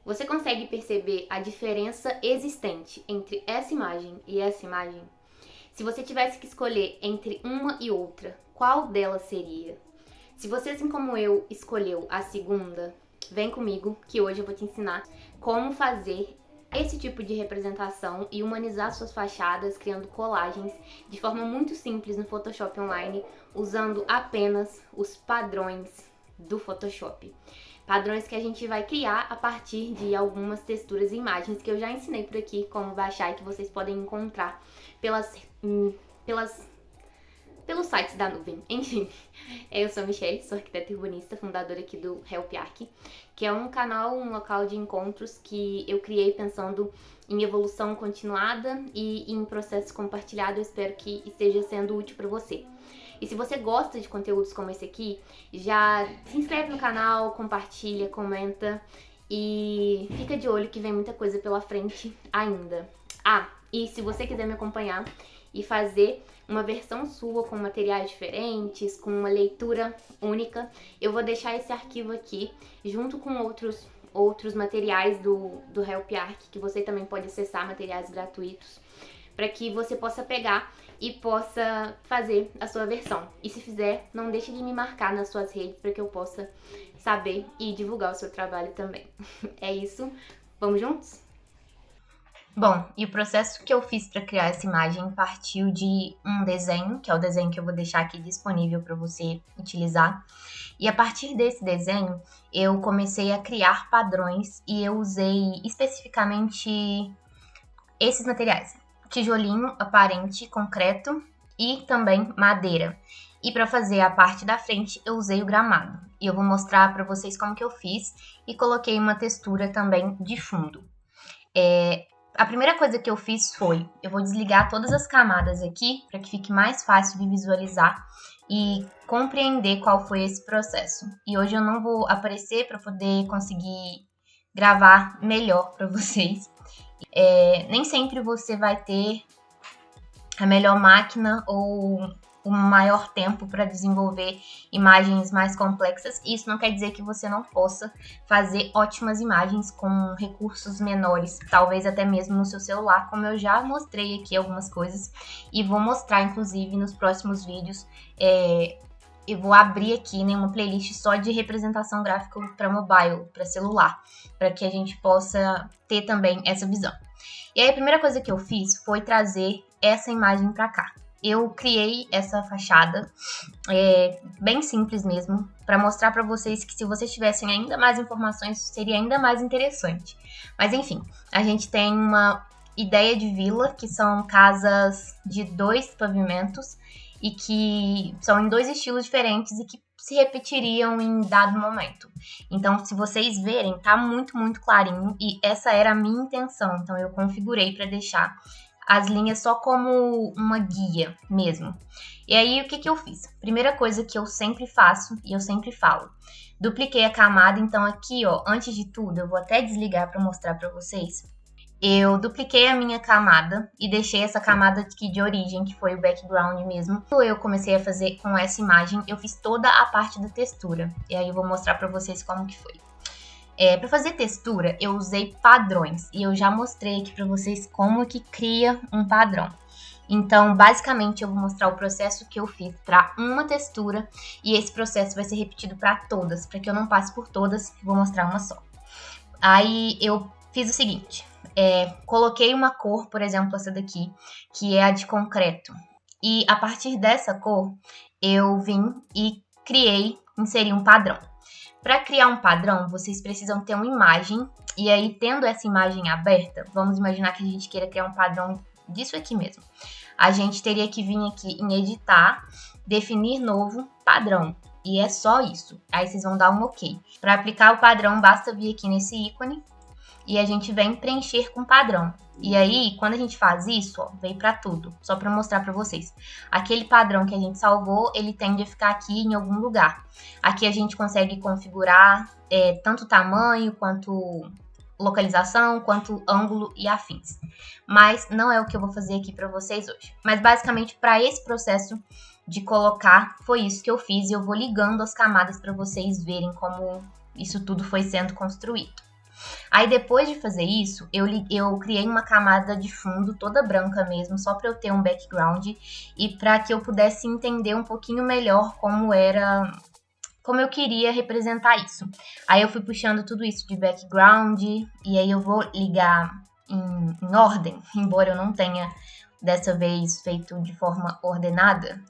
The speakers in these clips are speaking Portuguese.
Você consegue perceber a diferença existente entre essa imagem e essa imagem? Se você tivesse que escolher entre uma e outra, qual delas seria? Se você, assim como eu, escolheu a segunda, vem comigo que hoje eu vou te ensinar como fazer esse tipo de representação e humanizar suas fachadas criando colagens de forma muito simples no Photoshop Online, usando apenas os padrões do Photoshop. Padrões que a gente vai criar a partir de algumas texturas e imagens que eu já ensinei por aqui como baixar e que vocês podem encontrar pelos sites da nuvem. Enfim, eu sou a Michelle, sou arquiteta urbanista, fundadora aqui do Help Arch, que é um canal, um local de encontros que eu criei pensando em evolução continuada e em processo compartilhado. Eu espero que esteja sendo útil para você. E se você gosta de conteúdos como esse aqui, já se inscreve no canal, compartilha, comenta e fica de olho que vem muita coisa pela frente ainda. E se você quiser me acompanhar e fazer uma versão sua com materiais diferentes, com uma leitura única, eu vou deixar esse arquivo aqui junto com outros materiais do Help Arch, que você também pode acessar, materiais gratuitos, para que você possa pegar e possa fazer a sua versão. E se fizer, não deixe de me marcar nas suas redes para que eu possa saber e divulgar o seu trabalho também. É isso, vamos juntos? Bom, e o processo que eu fiz para criar essa imagem partiu de um desenho, que é o desenho que eu vou deixar aqui disponível para você utilizar. E a partir desse desenho, eu comecei a criar padrões e eu usei especificamente esses materiais: tijolinho aparente, concreto e também madeira. E para fazer a parte da frente, eu usei o gramado. E eu vou mostrar para vocês como que eu fiz e coloquei uma textura também de fundo. A primeira coisa que eu fiz foi, eu vou desligar todas as camadas aqui para que fique mais fácil de visualizar e compreender qual foi esse processo. E hoje eu não vou aparecer para poder conseguir gravar melhor para vocês. Nem sempre você vai ter a melhor máquina ou o maior tempo para desenvolver imagens mais complexas. Isso não quer dizer que você não possa fazer ótimas imagens com recursos menores, talvez até mesmo no seu celular, como eu já mostrei aqui algumas coisas e vou mostrar inclusive nos próximos vídeos. Eu vou abrir aqui uma playlist só de representação gráfica para mobile, para celular, para que a gente possa ter também essa visão. E aí a primeira coisa que eu fiz foi trazer essa imagem para cá. Eu criei essa fachada, bem simples mesmo, para mostrar para vocês que se vocês tivessem ainda mais informações, seria ainda mais interessante. Mas enfim, a gente tem uma ideia de vila, que são casas de 2 pavimentos, e que são em 2 estilos diferentes e que se repetiriam em dado momento. Então, se vocês verem, tá muito, muito clarinho e essa era a minha intenção. Então, eu configurei para deixar as linhas só como uma guia mesmo. E aí, o que eu fiz? Primeira coisa que eu sempre faço e eu sempre falo, dupliquei a camada. Então, aqui, ó, antes de tudo, eu vou até desligar para mostrar para vocês. Eu dupliquei a minha camada e deixei essa camada aqui de origem, que foi o background mesmo. Quando eu comecei a fazer com essa imagem, eu fiz toda a parte da textura. E aí eu vou mostrar pra vocês como que foi. Para fazer textura, eu usei padrões. E eu já mostrei aqui pra vocês como que cria um padrão. Então, basicamente, eu vou mostrar o processo que eu fiz para uma textura. E esse processo vai ser repetido para todas. Para que eu não passe por todas, vou mostrar uma só. Aí eu fiz o seguinte. Coloquei uma cor, por exemplo, essa daqui, que é a de concreto. E a partir dessa cor, eu vim e inseri um padrão. Para criar um padrão, vocês precisam ter uma imagem. E aí, tendo essa imagem aberta, vamos imaginar que a gente queira criar um padrão disso aqui mesmo. A gente teria que vir aqui em editar, definir novo padrão. E é só isso. Aí vocês vão dar um OK. Para aplicar o padrão, basta vir aqui nesse ícone. E a gente vem preencher com padrão. E aí, quando a gente faz isso, ó, vem para tudo. Só para mostrar para vocês. Aquele padrão que a gente salvou, ele tende a ficar aqui em algum lugar. Aqui a gente consegue configurar tanto tamanho, quanto localização, quanto ângulo e afins. Mas não é o que eu vou fazer aqui para vocês hoje. Mas basicamente, para esse processo de colocar, foi isso que eu fiz. E eu vou ligando as camadas para vocês verem como isso tudo foi sendo construído. Aí depois de fazer isso, eu criei uma camada de fundo toda branca mesmo, só para eu ter um background e para que eu pudesse entender um pouquinho melhor como eu queria representar isso. Aí eu fui puxando tudo isso de background e aí eu vou ligar em ordem, embora eu não tenha dessa vez feito de forma ordenada,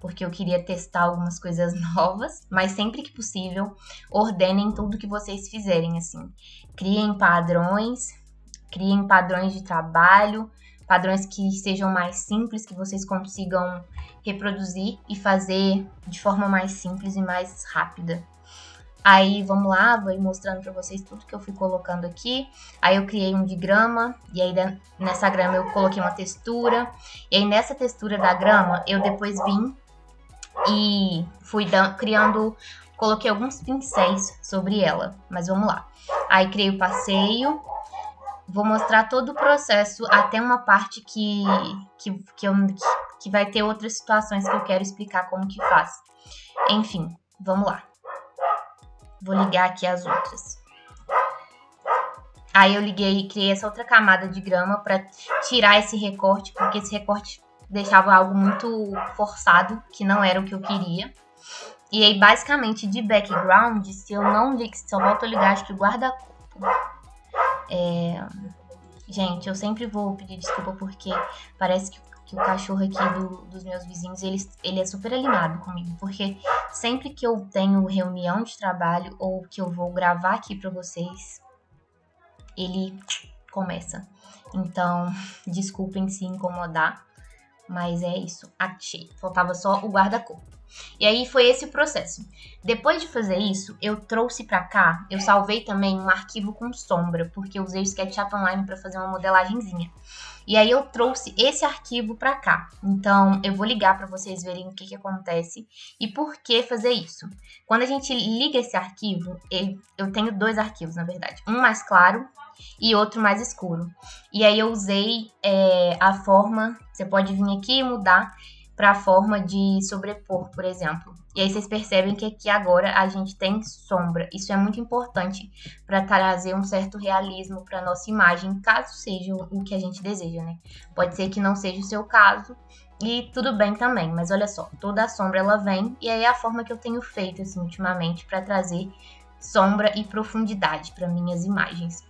porque eu queria testar algumas coisas novas, mas sempre que possível, ordenem tudo que vocês fizerem, assim. Criem padrões de trabalho, padrões que sejam mais simples, que vocês consigam reproduzir e fazer de forma mais simples e mais rápida. Aí, vamos lá, vou ir mostrando pra vocês tudo que eu fui colocando aqui. Aí eu criei um diagrama, e aí nessa grama eu coloquei uma textura. E aí nessa textura da grama, eu depois vim e fui criando, coloquei alguns pincéis sobre ela. Mas vamos lá. Aí criei o passeio. Vou mostrar todo o processo até uma parte que vai ter outras situações que eu quero explicar como que faz. Enfim, vamos lá. Vou ligar aqui as outras. Aí eu criei essa outra camada de grama para tirar esse recorte, porque esse recorte deixava algo muito forçado, que não era o que eu queria. E aí, basicamente, de background, se eu volto a ligar, acho que o guarda-corpo. Gente, eu sempre vou pedir desculpa porque parece que o cachorro aqui dos meus vizinhos, ele é super alinhado comigo. Porque sempre que eu tenho reunião de trabalho ou que eu vou gravar aqui pra vocês, ele começa. Então, desculpem se incomodar, mas é isso. Achei. Faltava só o guarda-corpo. E aí foi esse o processo. Depois de fazer isso, eu trouxe pra cá, eu salvei também um arquivo com sombra, porque eu usei o SketchUp Online pra fazer uma modelagenzinha. E aí eu trouxe esse arquivo pra cá. Então eu vou ligar pra vocês verem o que acontece e por que fazer isso. Quando a gente liga esse arquivo, eu tenho dois arquivos na verdade, um mais claro e outro mais escuro. E aí eu usei a forma, você pode vir aqui e mudar para a forma de sobrepor, por exemplo. E aí vocês percebem que aqui agora a gente tem sombra. Isso é muito importante para trazer um certo realismo para nossa imagem, caso seja o que a gente deseja, né? Pode ser que não seja o seu caso e tudo bem também, mas olha só, toda a sombra ela vem e aí é a forma que eu tenho feito assim ultimamente para trazer sombra e profundidade para minhas imagens.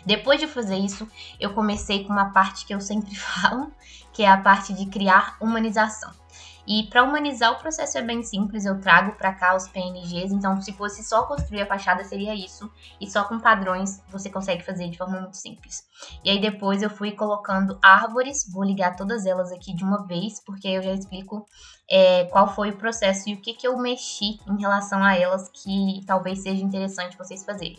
Depois de fazer isso, eu comecei com uma parte que eu sempre falo, que é a parte de criar humanização. E para humanizar o processo é bem simples, eu trago para cá os PNGs, então se fosse só construir a fachada seria isso, e só com padrões você consegue fazer de forma muito simples. E aí depois eu fui colocando árvores, vou ligar todas elas aqui de uma vez, porque eu já explico qual foi o processo e o que eu mexi em relação a elas que talvez seja interessante vocês fazerem.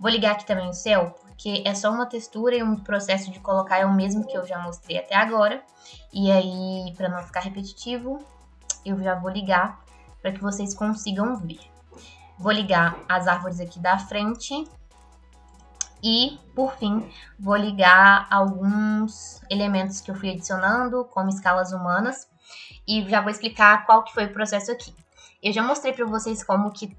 Vou ligar aqui também o céu, porque é só uma textura e um processo de colocar é o mesmo que eu já mostrei até agora. E aí, para não ficar repetitivo, eu já vou ligar para que vocês consigam ver. Vou ligar as árvores aqui da frente. E, por fim, vou ligar alguns elementos que eu fui adicionando, como escalas humanas. E já vou explicar qual que foi o processo aqui. Eu já mostrei para vocês como que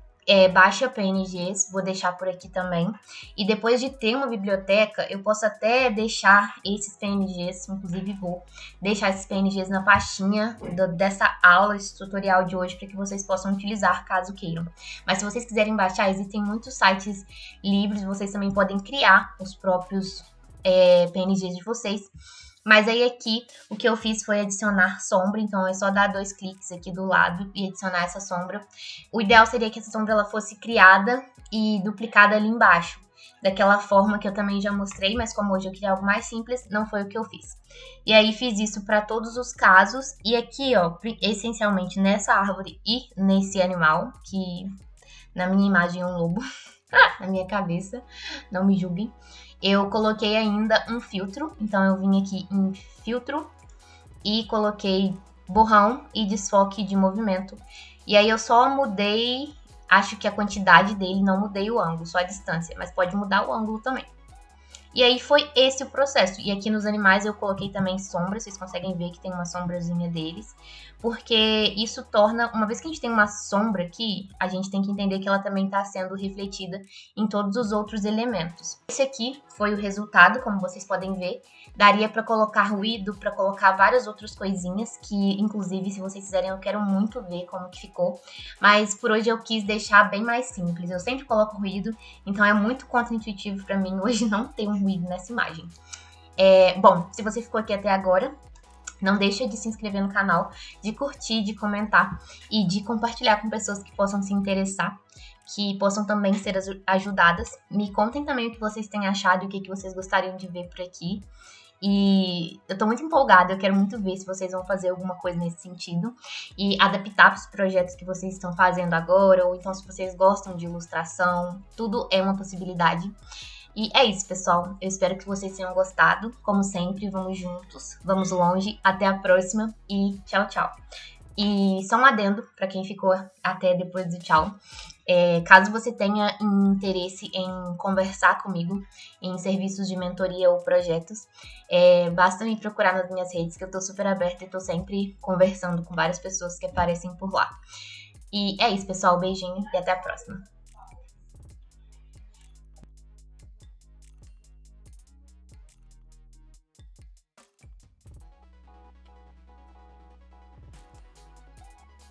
baixa PNGs, vou deixar por aqui também. E depois de ter uma biblioteca, eu posso até deixar esses PNGs, inclusive vou deixar esses PNGs na pastinha dessa aula, esse tutorial de hoje, para que vocês possam utilizar caso queiram. Mas se vocês quiserem baixar, existem muitos sites livres, vocês também podem criar os próprios PNGs de vocês. Mas aí aqui, o que eu fiz foi adicionar sombra, então é só dar 2 cliques aqui do lado e adicionar essa sombra. O ideal seria que essa sombra ela fosse criada e duplicada ali embaixo, daquela forma que eu também já mostrei, mas como hoje eu queria algo mais simples, não foi o que eu fiz. E aí fiz isso para todos os casos, e aqui, ó, essencialmente nessa árvore e nesse animal, que na minha imagem é um lobo, na minha cabeça, não me julguem. Eu coloquei ainda um filtro, então eu vim aqui em filtro e coloquei borrão e desfoque de movimento. E aí eu só mudei, acho que a quantidade dele, não mudei o ângulo, só a distância, mas pode mudar o ângulo também. E aí foi esse o processo. E aqui nos animais eu coloquei também sombra, vocês conseguem ver que tem uma sombrazinha deles. Porque isso torna, uma vez que a gente tem uma sombra aqui, a gente tem que entender que ela também está sendo refletida em todos os outros elementos. Esse aqui foi o resultado, como vocês podem ver. Daria para colocar ruído, para colocar várias outras coisinhas, que inclusive se vocês quiserem eu quero muito ver como que ficou. Mas por hoje eu quis deixar bem mais simples. Eu sempre coloco ruído, então é muito contra-intuitivo para mim hoje não ter um ruído nessa imagem. Bom, se você ficou aqui até agora, não deixa de se inscrever no canal, de curtir, de comentar e de compartilhar com pessoas que possam se interessar, que possam também ser ajudadas. Me contem também o que vocês têm achado e o que vocês gostariam de ver por aqui. E eu tô muito empolgada, eu quero muito ver se vocês vão fazer alguma coisa nesse sentido e adaptar para os projetos que vocês estão fazendo agora, ou então se vocês gostam de ilustração, tudo é uma possibilidade. E é isso, pessoal. Eu espero que vocês tenham gostado. Como sempre, vamos juntos, vamos longe. Até a próxima e tchau, tchau. E só um adendo para quem ficou até depois do tchau. Caso você tenha interesse em conversar comigo em serviços de mentoria ou projetos, basta me procurar nas minhas redes, que eu tô super aberta e tô sempre conversando com várias pessoas que aparecem por lá. E é isso, pessoal. Beijinho e até a próxima.